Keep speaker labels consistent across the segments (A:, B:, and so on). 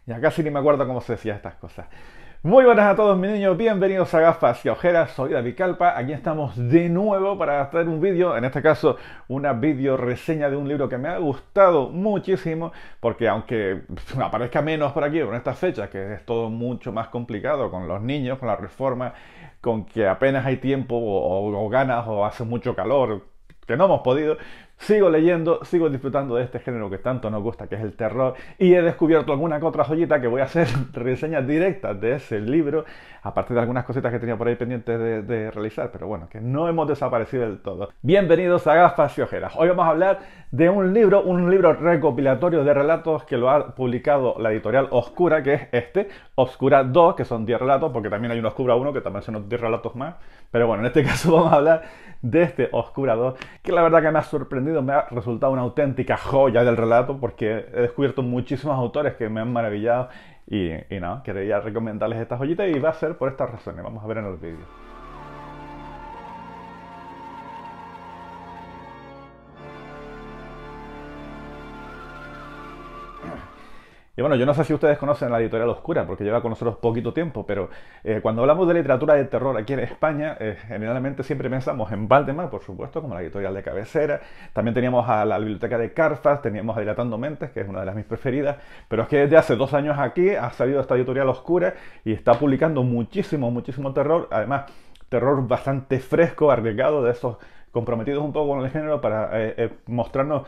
A: Ya casi ni me acuerdo cómo se decía estas cosas. Muy buenas a todos mis niños, bienvenidos a Gafas y Ojeras, soy David Calpa, aquí estamos de nuevo para hacer un vídeo, en este caso una vídeo reseña de un libro que me ha gustado muchísimo, porque aunque aparezca menos por aquí con estas fechas, que es todo mucho más complicado con los niños, con la reforma, con que apenas hay tiempo o ganas o hace mucho calor, que no hemos podido, sigo leyendo, sigo disfrutando de este género que tanto nos gusta, que es el terror, y he descubierto alguna que otra joyita que voy a hacer reseñas directas de ese libro, aparte de algunas cositas que tenía por ahí pendientes de realizar, pero bueno, que no hemos desaparecido del todo. Bienvenidos a Gafas y Ojeras. Hoy vamos a hablar de un libro recopilatorio de relatos que lo ha publicado la editorial Oscura, que es este, Obscura 2, que son 10 relatos, porque también hay un Oscura 1, que también son 10 relatos más, pero bueno, en este caso vamos a hablar de este Oscura 2, que la verdad que me ha sorprendido, me ha resultado una auténtica joya del relato, porque he descubierto muchísimos autores que me han maravillado y nada, quería recomendarles esta joyita y va a ser por estas razones, vamos a ver en el vídeo. Y bueno, yo no sé si ustedes conocen la editorial Oscura, porque lleva con nosotros poquito tiempo, pero cuando hablamos de literatura de terror aquí en España, generalmente siempre pensamos en Valdemar, por supuesto, como la editorial de cabecera. También teníamos a la biblioteca de Carfas, teníamos a Dilatando Mentes, que es una de las mis preferidas, pero es que desde hace 2 años aquí ha salido esta editorial Oscura y está publicando muchísimo terror, además terror bastante fresco, arriesgado, de esos comprometidos un poco con el género para mostrarnos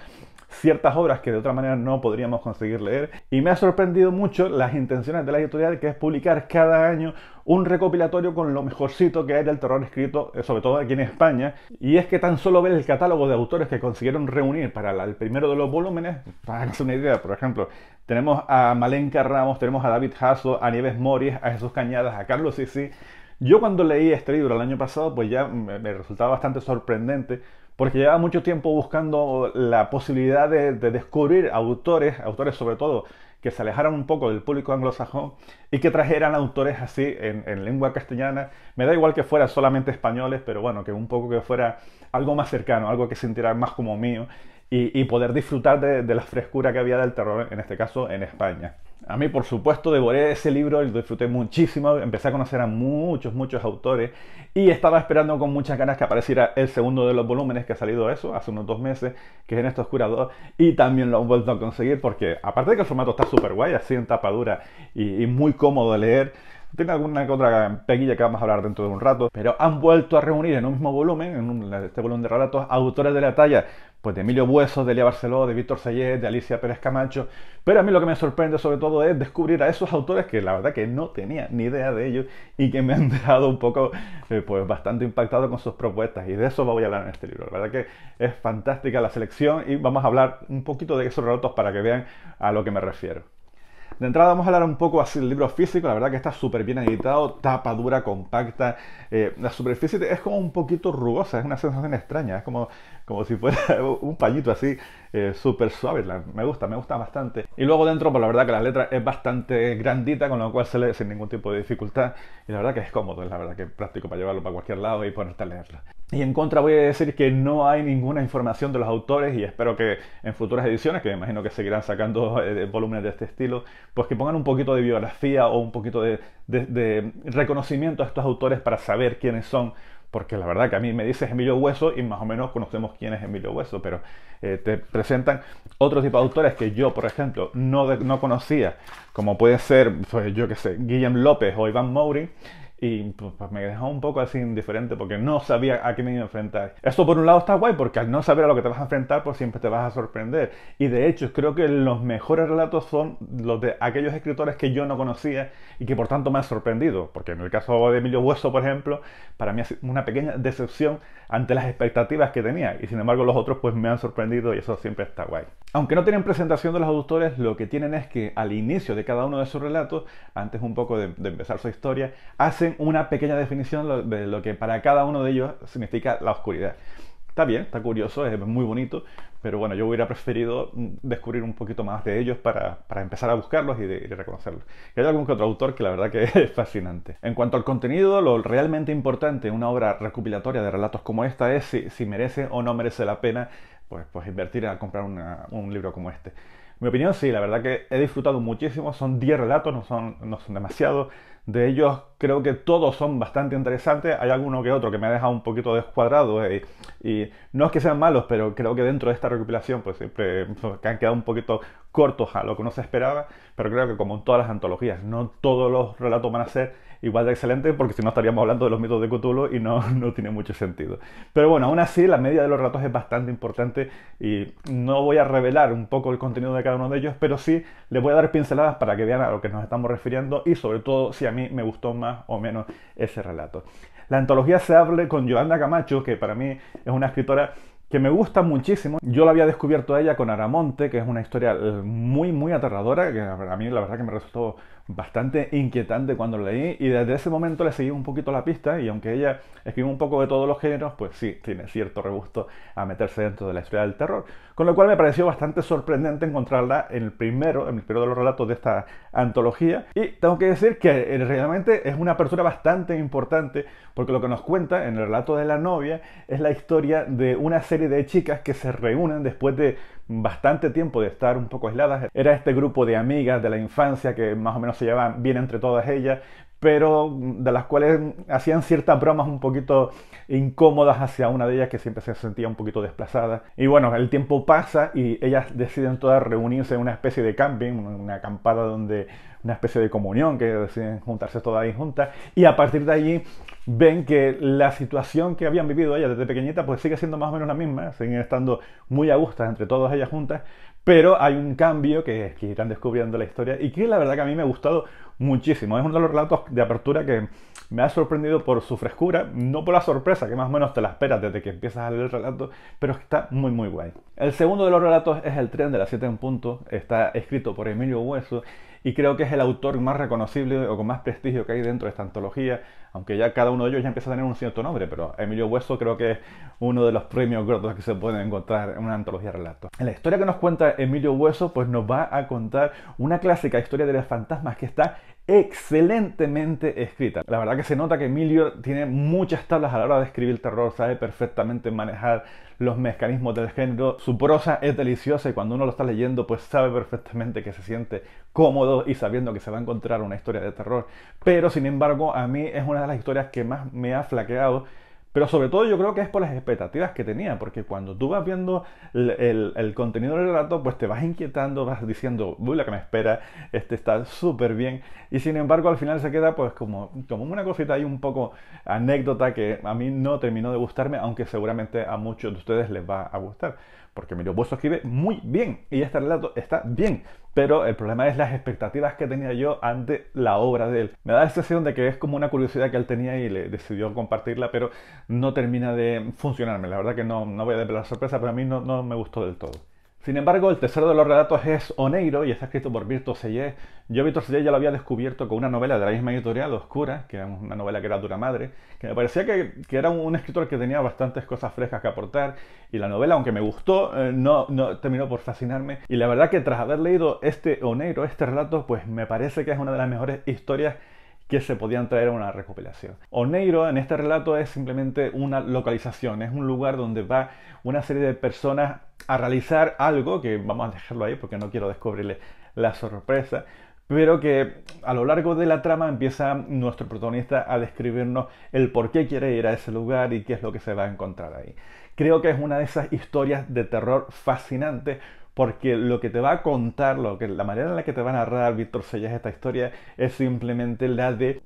A: ciertas obras que de otra manera no podríamos conseguir leer, y me ha sorprendido mucho las intenciones de la editorial, que es publicar cada año un recopilatorio con lo mejorcito que hay del terror escrito, sobre todo aquí en España. Y es que tan solo ver el catálogo de autores que consiguieron reunir para el primero de los volúmenes, para hacer una idea, por ejemplo, tenemos a Malenka Ramos, tenemos a David Hasso, a Nieves Moris, a Jesús Cañadas, a Carlos Sisi. Yo cuando leí este libro el año pasado, pues ya me resultaba bastante sorprendente, porque llevaba mucho tiempo buscando la posibilidad de descubrir autores sobre todo, que se alejaran un poco del público anglosajón y que trajeran autores así en lengua castellana. Me da igual que fuera solamente españoles, pero bueno, que un poco que fuera algo más cercano, algo que sintiera más como mío y poder disfrutar de la frescura que había del terror, en este caso en España. A mí, por supuesto, devoré ese libro y lo disfruté muchísimo. Empecé a conocer a muchos autores y estaba esperando con muchas ganas que apareciera el segundo de los volúmenes, que ha salido eso hace unos 2 meses, que es en este Oscura 2, y también lo han vuelto a conseguir porque, aparte de que el formato está súper guay, así en tapa dura y muy cómodo de leer, tiene alguna que otra peguilla que vamos a hablar dentro de un rato, pero han vuelto a reunir en un mismo volumen, este volumen de relatos, autores de la talla pues de Emilio Bueso, de Elia Barceló, de Víctor Sayet, de Alicia Pérez Camacho. Pero a mí lo que me sorprende sobre todo es descubrir a esos autores que la verdad que no tenía ni idea de ellos y que me han dejado un poco pues bastante impactado con sus propuestas, y de eso voy a hablar en este libro. La verdad que es fantástica la selección y vamos a hablar un poquito de esos relatos para que vean a lo que me refiero. De entrada vamos a hablar un poco así del libro físico. La verdad que está súper bien editado, tapa dura, compacta. La superficie es como un poquito rugosa, es una sensación extraña, es como si fuera un pañito así, súper suave. Me gusta bastante. Y luego dentro, pues la verdad que la letra es bastante grandita, con lo cual se lee sin ningún tipo de dificultad. Y la verdad que es cómodo, la verdad que es práctico para llevarlo para cualquier lado y ponerte a leerlo. Y en contra voy a decir que no hay ninguna información de los autores, y espero que en futuras ediciones, que me imagino que seguirán sacando volúmenes de este estilo, pues que pongan un poquito de biografía o un poquito de reconocimiento a estos autores para saber quiénes son, porque la verdad que a mí me dices Emilio Bueso y más o menos conocemos quién es Emilio Bueso, pero te presentan otro tipo de autores que yo, por ejemplo, no conocía, como puede ser, pues, yo qué sé, Guillem López o Iván Mouri, y pues me dejó un poco así indiferente porque no sabía a qué me iba a enfrentar. Esto por un lado está guay, porque al no saber a lo que te vas a enfrentar, pues siempre te vas a sorprender. Y de hecho creo que los mejores relatos son los de aquellos escritores que yo no conocía y que por tanto me han sorprendido, porque en el caso de Emilio Bueso, por ejemplo, para mí ha sido una pequeña decepción ante las expectativas que tenía, y sin embargo los otros pues me han sorprendido, y eso siempre está guay. Aunque no tienen presentación de los autores, lo que tienen es que al inicio de cada uno de sus relatos, antes un poco de empezar su historia, hacen una pequeña definición de lo que para cada uno de ellos significa la oscuridad. Está bien, está curioso, es muy bonito, pero bueno, yo hubiera preferido descubrir un poquito más de ellos para empezar a buscarlos y de reconocerlos. Y hay algún que otro autor que la verdad que es fascinante. En cuanto al contenido, lo realmente importante en una obra recopilatoria de relatos como esta es si merece o no merece la pena pues invertir a comprar un libro como este. Mi opinión, sí, la verdad que he disfrutado muchísimo. Son 10 relatos, no son demasiados. De ellos creo que todos son bastante interesantes. Hay alguno que otro que me ha dejado un poquito descuadrado y no es que sean malos, pero creo que dentro de esta recopilación pues siempre que han quedado un poquito cortos a lo que uno se esperaba. Pero creo que como en todas las antologías, no todos los relatos van a ser igual de excelentes, porque si no estaríamos hablando de los mitos de Cthulhu y no tiene mucho sentido. Pero bueno, aún así la media de los relatos es bastante importante y no voy a revelar un poco el contenido de cada uno de ellos, pero sí les voy a dar pinceladas para que vean a lo que nos estamos refiriendo y sobre todo si a mí me gustó más o menos ese relato. La antología se abre con Yolanda Camacho, que para mí es una escritora que me gusta muchísimo. Yo la había descubierto a ella con Aramonte, que es una historia muy aterradora, que a mí la verdad que me resultó bastante inquietante cuando lo leí, y desde ese momento le seguí un poquito la pista, y aunque ella escribe un poco de todos los géneros, pues sí, tiene cierto regusto a meterse dentro de la historia del terror, con lo cual me pareció bastante sorprendente encontrarla en el primero de los relatos de esta antología, y tengo que decir que realmente es una apertura bastante importante, porque lo que nos cuenta en el relato de la novia es la historia de una serie de chicas que se reúnen después de bastante tiempo de estar un poco aisladas. Era este grupo de amigas de la infancia que más o menos se llevaban bien entre todas ellas, pero de las cuales hacían ciertas bromas un poquito incómodas hacia una de ellas que siempre se sentía un poquito desplazada. Y bueno, el tiempo pasa y ellas deciden todas reunirse en una especie de camping, una acampada donde una especie de comunión, que deciden juntarse todas ahí juntas, y a partir de allí ven que la situación que habían vivido ellas desde pequeñita pues sigue siendo más o menos la misma, siguen estando muy a gusto entre todas ellas juntas, pero hay un cambio que irán descubriendo la historia y que la verdad que a mí me ha gustado muchísimo. Es uno de los relatos de apertura que me ha sorprendido por su frescura, no por la sorpresa, que más o menos te la esperas desde que empiezas a leer el relato, pero está muy guay. El segundo de los relatos es El tren de las 7 en punto, está escrito por Emilio Hueso y creo que es el autor más reconocible o con más prestigio que hay dentro de esta antología, aunque ya cada uno de ellos ya empieza a tener un cierto nombre, pero Emilio Hueso creo que es uno de los premios gordos que se pueden encontrar en una antología de relatos. En la historia que nos cuenta Emilio Hueso, pues nos va a contar una clásica historia de los fantasmas que está excelentemente escrita. La verdad que se nota que Emilio tiene muchas tablas a la hora de escribir terror, sabe perfectamente manejar los mecanismos del género, su prosa es deliciosa y cuando uno lo está leyendo pues sabe perfectamente que se siente cómodo y sabiendo que se va a encontrar una historia de terror, pero sin embargo a mí es una de las historias que más me ha flaqueado. Pero sobre todo yo creo que es por las expectativas que tenía, porque cuando tú vas viendo el contenido del relato, pues te vas inquietando, vas diciendo, uy, la que me espera, este está súper bien, y sin embargo al final se queda pues como una cosita ahí un poco anécdota que a mí no terminó de gustarme, aunque seguramente a muchos de ustedes les va a gustar, porque Emilio Bueso escribe muy bien, y este relato está bien, pero el problema es las expectativas que tenía yo ante la obra de él. Me da la sensación de que es como una curiosidad que él tenía y le decidió compartirla, pero no termina de funcionarme. La verdad que no voy a desvelar sorpresa, pero a mí no me gustó del todo. Sin embargo, el tercero de los relatos es Oneiro y está escrito por Víctor Sellés. Yo Víctor Sellés ya lo había descubierto con una novela de la misma editorial, Oscura, que era una novela que era Dura Madre, que me parecía que era un escritor que tenía bastantes cosas frescas que aportar, y la novela, aunque me gustó, no terminó por fascinarme. Y la verdad que tras haber leído este Oneiro, este relato, pues me parece que es una de las mejores historias que se podían traer a una recopilación. Oneiro en este relato es simplemente una localización, es un lugar donde va una serie de personas a realizar algo, que vamos a dejarlo ahí porque no quiero descubrirle la sorpresa, pero que a lo largo de la trama empieza nuestro protagonista a describirnos el por qué quiere ir a ese lugar y qué es lo que se va a encontrar ahí. Creo que es una de esas historias de terror fascinantes, porque lo que te va a contar, la manera en la que te va a narrar Víctor Sellés esta historia es simplemente la de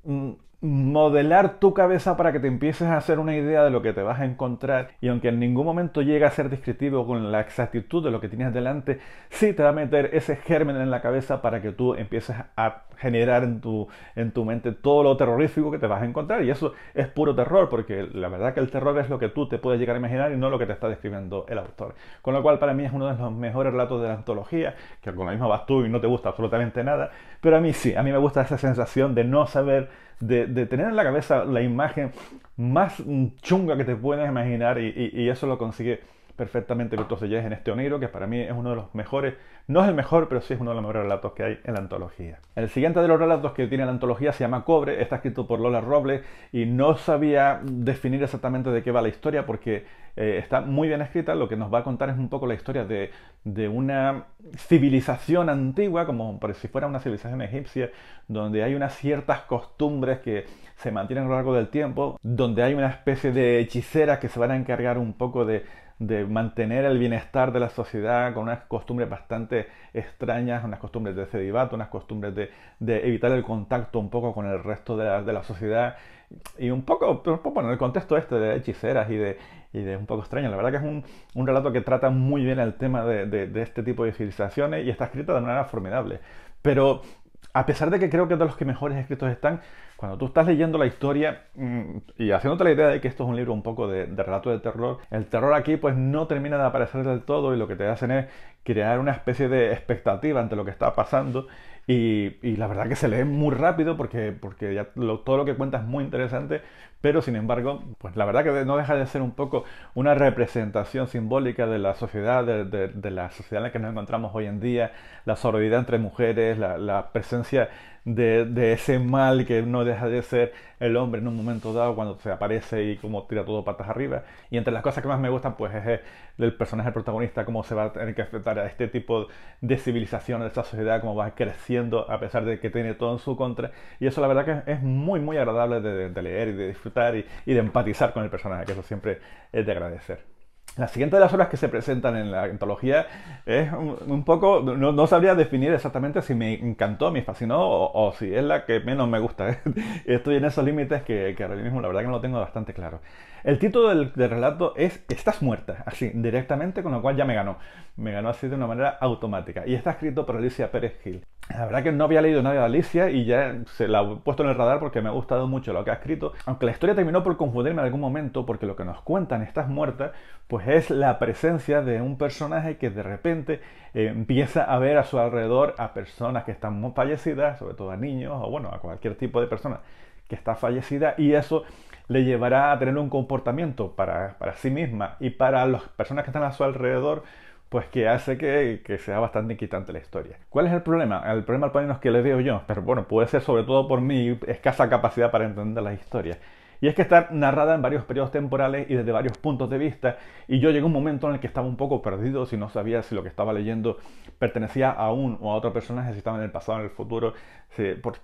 A: modelar tu cabeza para que te empieces a hacer una idea de lo que te vas a encontrar, y aunque en ningún momento llega a ser descriptivo con la exactitud de lo que tienes delante, sí te va a meter ese germen en la cabeza para que tú empieces a generar en tu mente todo lo terrorífico que te vas a encontrar, y eso es puro terror, porque la verdad que el terror es lo que tú te puedes llegar a imaginar y no lo que te está describiendo el autor, con lo cual para mí es uno de los mejores relatos de la antología, que con la misma vas tú y no te gusta absolutamente nada, pero a mí sí, a mí me gusta esa sensación de no saber, de tener en la cabeza la imagen más chunga que te puedas imaginar, y eso lo consigue perfectamente Virtuos de Yes en este Oneiro, que para mí es uno de los mejores, no es el mejor, pero sí es uno de los mejores relatos que hay en la antología. El siguiente de los relatos que tiene la antología se llama Cobre, está escrito por Lola Robles y no sabía definir exactamente de qué va la historia porque está muy bien escrita. Lo que nos va a contar es un poco la historia de una civilización antigua, como por si fuera una civilización egipcia, donde hay unas ciertas costumbres que se mantienen a lo largo del tiempo, donde hay una especie de hechiceras que se van a encargar un poco de mantener el bienestar de la sociedad con unas costumbres bastante extrañas, unas costumbres de celibato, unas costumbres de evitar el contacto un poco con el resto de la sociedad y un poco en el contexto este de hechiceras y de un poco extraño. La verdad que es un relato que trata muy bien el tema de este tipo de civilizaciones y está escrito de manera formidable. Pero a pesar de que creo que es de los que mejores escritos están, cuando tú estás leyendo la historia y haciéndote la idea de que esto es un libro un poco de relato de terror, el terror aquí pues no termina de aparecer del todo y lo que te hacen es crear una especie de expectativa ante lo que está pasando y la verdad que se lee muy rápido porque ya todo lo que cuenta es muy interesante, pero sin embargo, pues la verdad que no deja de ser un poco una representación simbólica de la sociedad, de la sociedad en la que nos encontramos hoy en día, la sororidad entre mujeres, la presencia de ese mal que no deja de ser el hombre en un momento dado cuando se aparece y como tira todo patas arriba. Y entre las cosas que más me gustan pues es el personaje protagonista, cómo se va a tener que enfrentar a este tipo de civilización, de esta sociedad, cómo va creciendo a pesar de que tiene todo en su contra. Y eso la verdad que es muy muy agradable de leer y de disfrutar y de empatizar con el personaje, que eso siempre es de agradecer. La siguiente de las obras que se presentan en la antología es un poco, no sabría definir exactamente si me encantó, me fascinó o si es la que menos me gusta. Estoy en esos límites que ahora mismo la verdad que no lo tengo bastante claro. El título del relato es Estás muerta, así, directamente, con lo cual ya me ganó. Me ganó así de una manera automática. Y está escrito por Alicia Pérez Gil. La verdad que no había leído nada de Alicia y ya se la he puesto en el radar porque me ha gustado mucho lo que ha escrito. Aunque la historia terminó por confundirme en algún momento porque lo que nos cuentan Estás muerta pues es la presencia de un personaje que de repente empieza a ver a su alrededor a personas que están muy fallecidas, sobre todo a niños o bueno, a cualquier tipo de persona que está fallecida y eso le llevará a tener un comportamiento para sí misma y para las personas que están a su alrededor pues que hace que sea bastante inquietante la historia. ¿Cuál es el problema? El problema al menos que le veo yo, pero bueno, puede ser sobre todo por mi escasa capacidad para entender las historias. Y es que está narrada en varios periodos temporales y desde varios puntos de vista, y yo llegué a un momento en el que estaba un poco perdido, si no sabía si lo que estaba leyendo pertenecía a un o a otro personaje, si estaba en el pasado o en el futuro,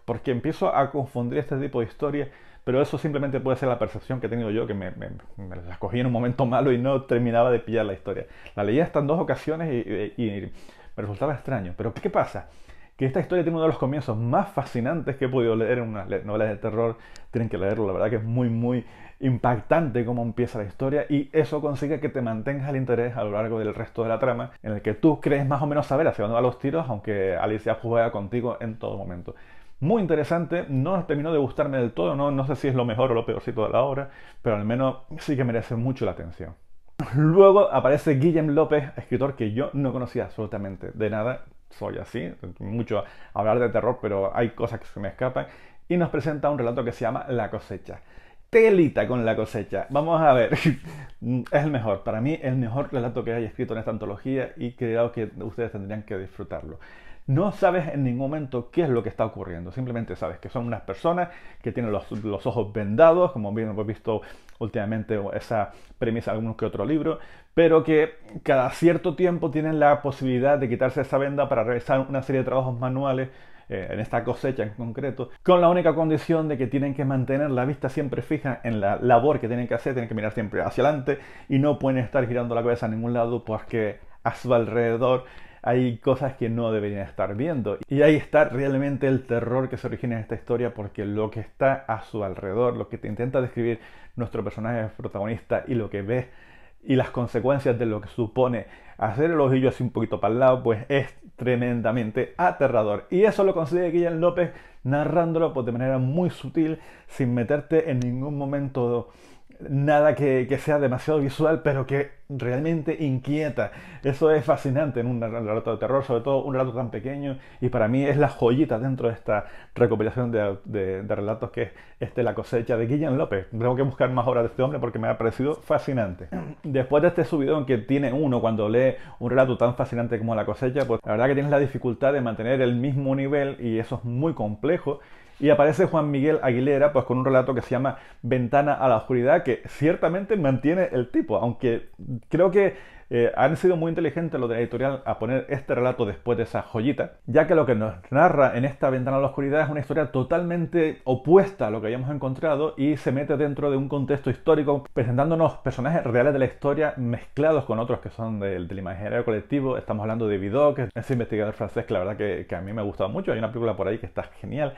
A: porque empiezo a confundir este tipo de historias, pero eso simplemente puede ser la percepción que he tenido yo, que me la cogí en un momento malo y no terminaba de pillar la historia. La leí hasta en 2 ocasiones y me resultaba extraño. Pero ¿qué pasa? Que esta historia tiene uno de los comienzos más fascinantes que he podido leer en una novela de terror. Tienen que leerlo, la verdad que es muy, muy impactante cómo empieza la historia y eso consigue que te mantengas el interés a lo largo del resto de la trama, en el que tú crees más o menos saber hacia dónde van los tiros, aunque Alicia juega contigo en todo momento. Muy interesante, no terminó de gustarme del todo, no sé si es lo mejor o lo peorcito de la obra, pero al menos sí que merece mucho la atención. Luego aparece Guillem López, escritor que yo no conocía absolutamente de nada, soy así, mucho hablar de terror, pero hay cosas que se me escapan, y nos presenta un relato que se llama La cosecha. Telita con La cosecha. Vamos a ver, es el mejor, para mí el mejor relato que hay escrito en esta antología y creo que ustedes tendrían que disfrutarlo. No sabes en ningún momento qué es lo que está ocurriendo, simplemente sabes que son unas personas que tienen los ojos vendados, como bien hemos visto últimamente esa premisa en algún que otro libro, pero que cada cierto tiempo tienen la posibilidad de quitarse esa venda para realizar una serie de trabajos manuales, en esta cosecha en concreto, con la única condición de que tienen que mantener la vista siempre fija en la labor que tienen que hacer, tienen que mirar siempre hacia adelante y no pueden estar girando la cabeza a ningún lado porque a su alrededor hay cosas que no deberían estar viendo. Y ahí está realmente el terror que se origina en esta historia, porque lo que está a su alrededor, lo que te intenta describir nuestro personaje protagonista y lo que ves y las consecuencias de lo que supone hacer el ojillo así un poquito para el lado, pues es tremendamente aterrador. Y eso lo consigue Guillem López narrándolo pues, de manera muy sutil, sin meterte en ningún momento nada que sea demasiado visual, pero que realmente inquieta. Eso es fascinante en un relato de terror, sobre todo un relato tan pequeño, y para mí es la joyita dentro de esta recopilación de relatos que es La cosecha de Guillén López. Tengo que buscar más obras de este hombre porque me ha parecido fascinante. Después de este subidón que tiene uno cuando lee un relato tan fascinante como La cosecha, pues la verdad que tienes la dificultad de mantener el mismo nivel y eso es muy complejo. Y aparece Juan Miguel Aguilera pues con un relato que se llama Ventana a la oscuridad, que ciertamente mantiene el tipo, aunque creo que han sido muy inteligentes los de la editorial a poner este relato después de esa joyita, ya que lo que nos narra en esta Ventana a la oscuridad es una historia totalmente opuesta a lo que habíamos encontrado y se mete dentro de un contexto histórico presentándonos personajes reales de la historia mezclados con otros que son del imaginario colectivo. Estamos hablando de Vidocq, ese investigador francés que la verdad que a mí me ha gustado mucho. Hay una película por ahí que está genial.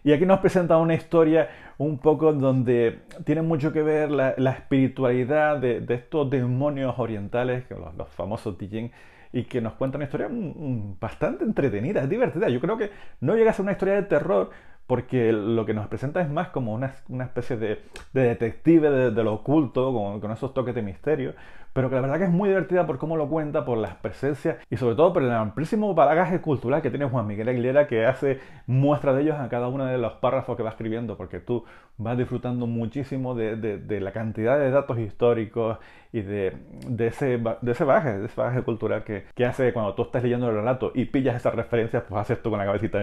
A: Y aquí nos presenta una historia un poco donde tiene mucho que ver la espiritualidad de estos demonios orientales, los famosos Dijin, y que nos cuenta una historia bastante entretenida, es divertida. Yo creo que no llega a ser una historia de terror, porque lo que nos presenta es más como una especie de detective de lo oculto, con esos toques de misterio, pero que la verdad que es muy divertida por cómo lo cuenta, por las presencias y sobre todo por el amplísimo bagaje cultural que tiene Juan Miguel Aguilera, que hace muestra de ellos a cada uno de los párrafos que va escribiendo, porque tú vas disfrutando muchísimo de la cantidad de datos históricos y de ese bagaje cultural que hace cuando tú estás leyendo el relato y pillas esas referencias, pues haces tú con la cabecita,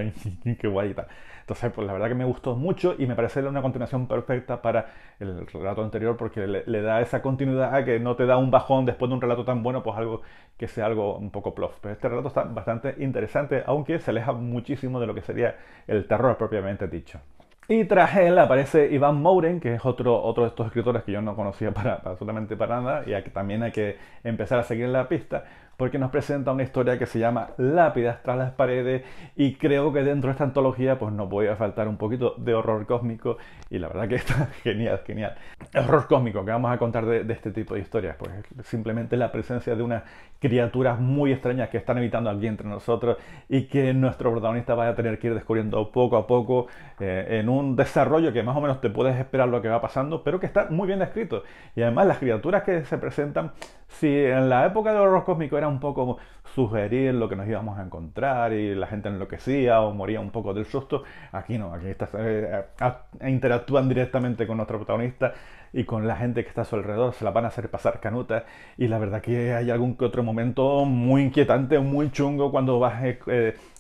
A: qué guay y tal. Entonces, pues la verdad que me gustó mucho y me parece una continuación perfecta para el relato anterior, porque le da esa continuidad a que no te da un bajón después de un relato tan bueno, pues algo que sea algo un poco plof. Pero este relato está bastante interesante, aunque se aleja muchísimo de lo que sería el terror propiamente dicho. Y tras él aparece Iván Mouren, que es otro de estos escritores que yo no conocía absolutamente para nada, y a que también hay que empezar a seguir la pista, porque nos presenta una historia que se llama Lápidas tras las paredes, y creo que dentro de esta antología pues no podía faltar un poquito de horror cósmico, y la verdad que está genial, genial. El horror cósmico que vamos a contar de este tipo de historias, pues simplemente la presencia de unas criaturas muy extrañas que están habitando aquí entre nosotros y que nuestro protagonista va a tener que ir descubriendo poco a poco en un desarrollo que más o menos te puedes esperar lo que va pasando, pero que está muy bien descrito. Y además las criaturas que se presentan, si en la época del horror cósmico era un poco sugerir lo que nos íbamos a encontrar y la gente enloquecía o moría un poco del susto, aquí no, aquí interactúan directamente con nuestro protagonista y con la gente que está a su alrededor, se la van a hacer pasar canutas, y la verdad que hay algún que otro momento muy inquietante, muy chungo cuando vas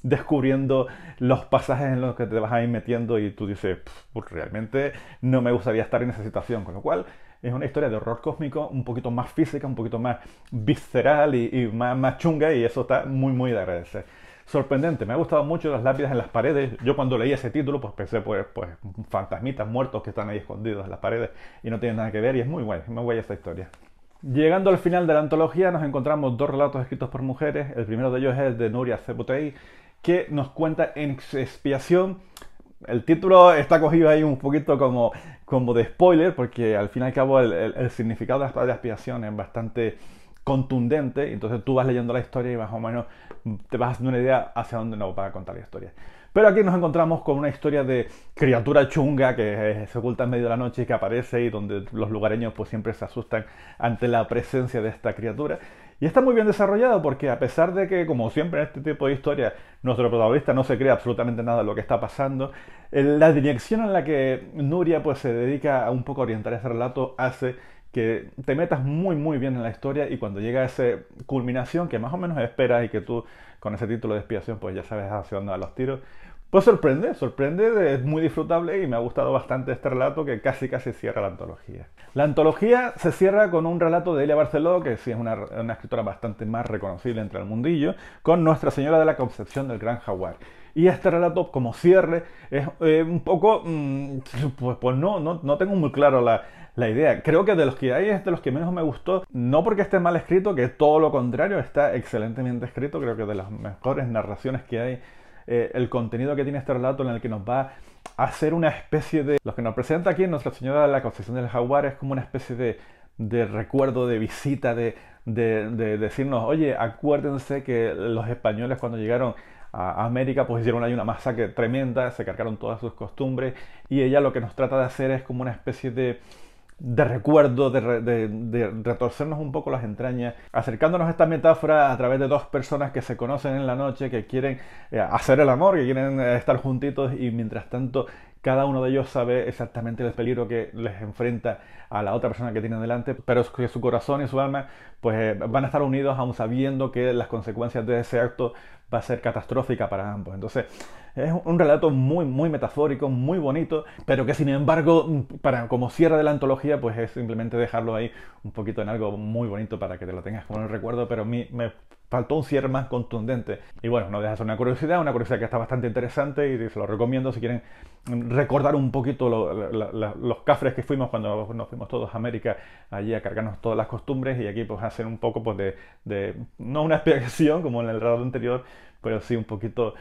A: descubriendo los pasajes en los que te vas a ir metiendo y tú dices, pues realmente no me gustaría estar en esa situación, con lo cual es una historia de horror cósmico un poquito más física, un poquito más visceral y más chunga, y eso está muy de agradecer. Sorprendente, me ha gustado mucho las lápidas en las paredes. Yo cuando leí ese título pues pensé pues fantasmitas muertos que están ahí escondidos en las paredes y no tienen nada que ver, y es muy guay esta historia. Llegando al final de la antología nos encontramos dos relatos escritos por mujeres. El primero de ellos es el de Nuria Ceputey, que nos cuenta En expiación. El título está cogido ahí un poquito como de spoiler, porque al fin y al cabo el significado de la expiación es bastante contundente, entonces tú vas leyendo la historia y más o menos te vas haciendo una idea hacia dónde nos va a contar la historia. Pero aquí nos encontramos con una historia de criatura chunga que se oculta en medio de la noche y que aparece, y donde los lugareños pues siempre se asustan ante la presencia de esta criatura. Y está muy bien desarrollado, porque a pesar de que, como siempre en este tipo de historias, nuestro protagonista no se cree absolutamente nada de lo que está pasando, la dirección en la que Nuria pues se dedica a un poco orientar ese relato hace que te metas muy bien en la historia, y cuando llega a esa culminación que más o menos esperas y que tú con ese título de expiación pues ya sabes hacia dónde van los tiros, pues sorprende, es muy disfrutable y me ha gustado bastante este relato que casi cierra la antología. La antología se cierra con un relato de Elia Barceló, que sí es una escritora bastante más reconocible entre el mundillo, con Nuestra Señora de la Concepción del Gran Jaguar. Y este relato, como cierre, es un poco, pues no tengo muy claro la idea. Creo que de los que hay es de los que menos me gustó, no porque esté mal escrito, que todo lo contrario, está excelentemente escrito. Creo que de las mejores narraciones que hay, el contenido que tiene este relato, en el que nos va a hacer una especie de... Lo que nos presenta aquí en Nuestra Señora de la Concepción del Jaguar es como una especie de recuerdo, de visita, de decirnos, oye, acuérdense que los españoles cuando llegaron a América pues hicieron ahí una masacre tremenda, se cargaron todas sus costumbres, y ella lo que nos trata de hacer es como una especie recuerdo, de retorcernos un poco las entrañas, acercándonos a esta metáfora a través de dos personas que se conocen en la noche, que quieren hacer el amor, que quieren estar juntitos y mientras tanto cada uno de ellos sabe exactamente el peligro que les enfrenta a la otra persona que tienen delante, pero que su corazón y su alma pues van a estar unidos aún sabiendo que las consecuencias de ese acto va a ser catastrófica para ambos. Entonces es un relato muy metafórico, muy bonito, pero que sin embargo, como cierre de la antología, pues es simplemente dejarlo ahí un poquito en algo muy bonito para que te lo tengas como en el recuerdo, pero a mí me faltó un cierre más contundente. Y bueno, no deja de ser una curiosidad que está bastante interesante y se lo recomiendo si quieren recordar un poquito los cafres que fuimos cuando nos fuimos todos a América, allí a cargarnos todas las costumbres y aquí pues hacer un poco pues no una expiación como en el relato anterior, pero sí un poquito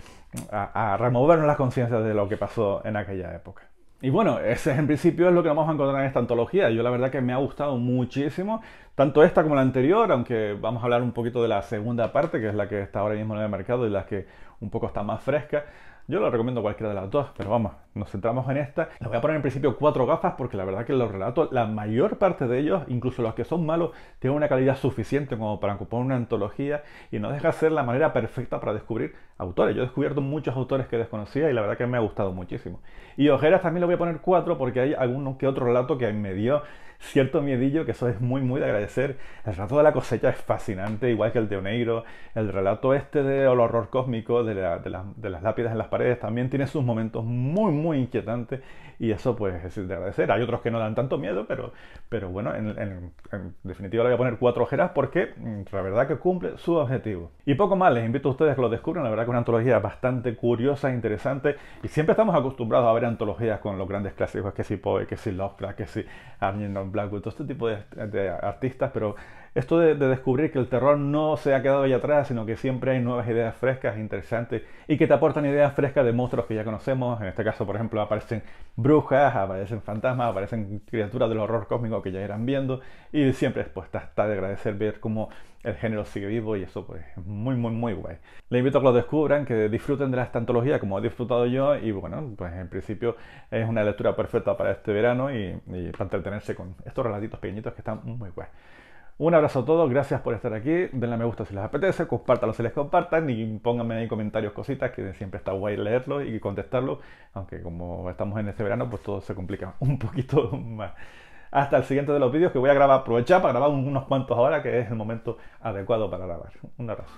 A: a removernos las conciencias de lo que pasó en aquella época. Y bueno, ese en principio es lo que vamos a encontrar en esta antología. Yo la verdad que me ha gustado muchísimo, tanto esta como la anterior, aunque vamos a hablar un poquito de la segunda parte, que es la que está ahora mismo en el mercado y la que un poco está más fresca. Yo lo recomiendo cualquiera de las dos, pero vamos, nos centramos en esta. Les voy a poner en principio 4 gafas porque la verdad que los relatos, la mayor parte de ellos, incluso los que son malos, tienen una calidad suficiente como para componer una antología y no deja de ser la manera perfecta para descubrir autores. Yo he descubierto muchos autores que desconocía y la verdad que me ha gustado muchísimo. Y ojeras también le voy a poner 4 porque hay algún que otro relato que me dio cierto miedillo, que eso es muy de agradecer. El relato de la cosecha es fascinante, igual que el de Oneiro. El relato este del horror cósmico, de las lápidas en las paredes, también tiene sus momentos muy inquietantes y eso pues es de agradecer. Hay otros que no dan tanto miedo, pero bueno, en definitiva le voy a poner 4 ojeras porque la verdad que cumple su objetivo. Y poco más, les invito a ustedes a que lo descubran. La verdad que es una antología bastante curiosa, interesante y siempre estamos acostumbrados a ver antologías con los grandes clásicos, que si Poe, que si Lovecraft, que si Arnold Blackwood, todo este tipo de artistas, pero esto de descubrir que el terror no se ha quedado ahí atrás, sino que siempre hay nuevas ideas frescas, interesantes y que te aportan ideas frescas de monstruos que ya conocemos. En este caso, por ejemplo, aparecen brujas, aparecen fantasmas, aparecen criaturas del horror cósmico que ya irán viendo y siempre pues está de agradecer ver cómo el género sigue vivo y eso pues es muy guay. Les invito a que lo descubran, que disfruten de esta antología como he disfrutado yo y bueno, pues en principio es una lectura perfecta para este verano y para entretenerse con estos relatitos pequeñitos que están muy guay. Un abrazo a todos, gracias por estar aquí, denle a me gusta si les apetece, compártanlo si les compartan y pónganme ahí comentarios, cositas, que siempre está guay leerlo y contestarlo, aunque como estamos en este verano pues todo se complica un poquito más. Hasta el siguiente de los vídeos que voy a grabar, aprovechar para grabar unos cuantos ahora que es el momento adecuado para grabar. Un abrazo.